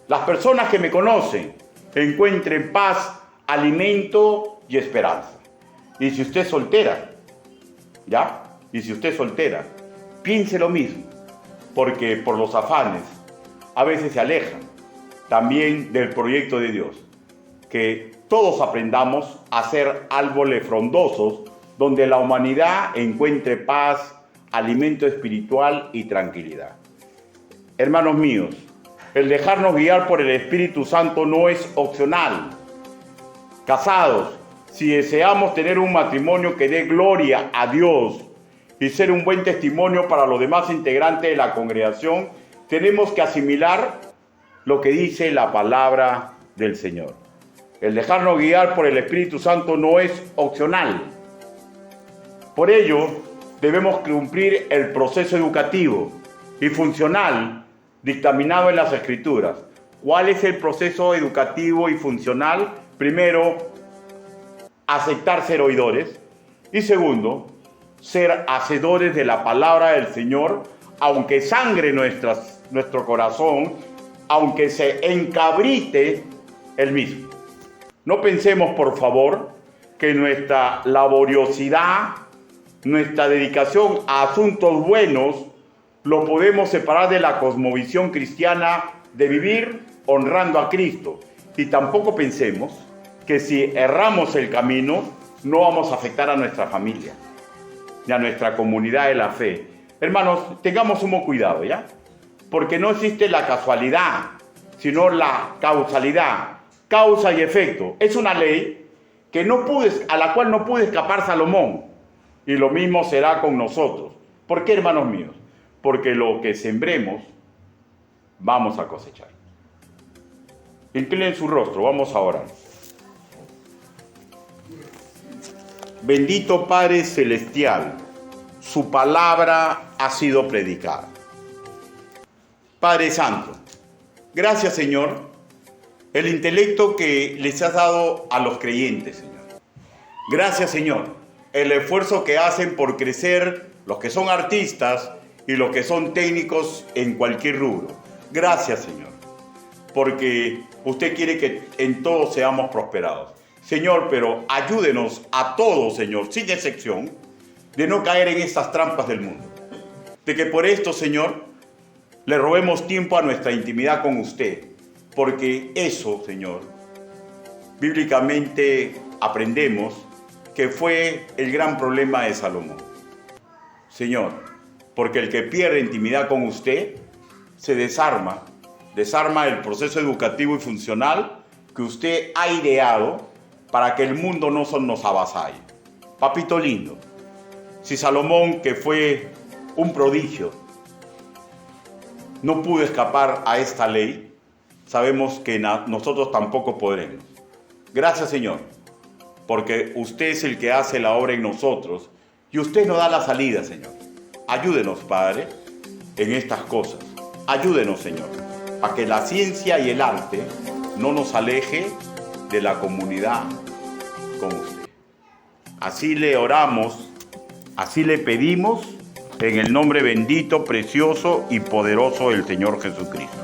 las personas que me conocen, encuentren paz, alimento y esperanza. Y si usted es soltera, ¿ya? Y si usted es soltera, piense lo mismo, porque por los afanes a veces se alejan también del proyecto de Dios. Que todos aprendamos a ser árboles frondosos donde la humanidad encuentre paz, alimento espiritual y tranquilidad. Hermanos míos, el dejarnos guiar por el Espíritu Santo no es opcional. Casados, si deseamos tener un matrimonio que dé gloria a Dios y ser un buen testimonio para los demás integrantes de la congregación, tenemos que asimilar lo que dice la palabra del Señor. El dejarnos guiar por el Espíritu Santo no es opcional. Por ello, debemos cumplir el proceso educativo y funcional dictaminado en las Escrituras. ¿Cuál es el proceso educativo y funcional? Primero, aceptar ser oidores. Y segundo, ser hacedores de la palabra del Señor, aunque sangre nuestro corazón, aunque se encabrite el mismo. No pensemos, por favor, que nuestra laboriosidad, nuestra dedicación a asuntos buenos, lo podemos separar de la cosmovisión cristiana de vivir honrando a Cristo. Y tampoco pensemos que si erramos el camino, no vamos a afectar a nuestra familia y a nuestra comunidad de la fe. Hermanos, tengamos sumo cuidado, ¿ya? Porque no existe la casualidad, sino la causalidad, causa y efecto. Es una ley que a la cual no pudo escapar Salomón, y lo mismo será con nosotros. ¿Por qué, hermanos míos? Porque lo que sembremos, vamos a cosechar. Inclinen su rostro, vamos a orar. Bendito Padre Celestial, su palabra ha sido predicada. Padre Santo, gracias, Señor, el intelecto que les has dado a los creyentes, Señor. Gracias, Señor, el esfuerzo que hacen por crecer los que son artistas y los que son técnicos en cualquier rubro. Gracias, Señor, porque usted quiere que en todos seamos prosperados. Señor, pero ayúdenos a todos, Señor, sin excepción, de no caer en estas trampas del mundo. De que por esto, Señor, le robemos tiempo a nuestra intimidad con usted, porque eso, Señor, bíblicamente aprendemos que fue el gran problema de Salomón. Señor, porque el que pierde intimidad con usted se desarma el proceso educativo y funcional que usted ha ideado para que el mundo no nos avasalle. Papito lindo, si Salomón, que fue un prodigio, no pudo escapar a esta ley, sabemos que nosotros tampoco podremos. Gracias, Señor, porque usted es el que hace la obra en nosotros y usted nos da la salida, Señor. Ayúdenos, Padre, en estas cosas. Ayúdenos, Señor, a que la ciencia y el arte no nos aleje de la comunidad con usted. Así le oramos, así le pedimos, en el nombre bendito, precioso y poderoso del Señor Jesucristo.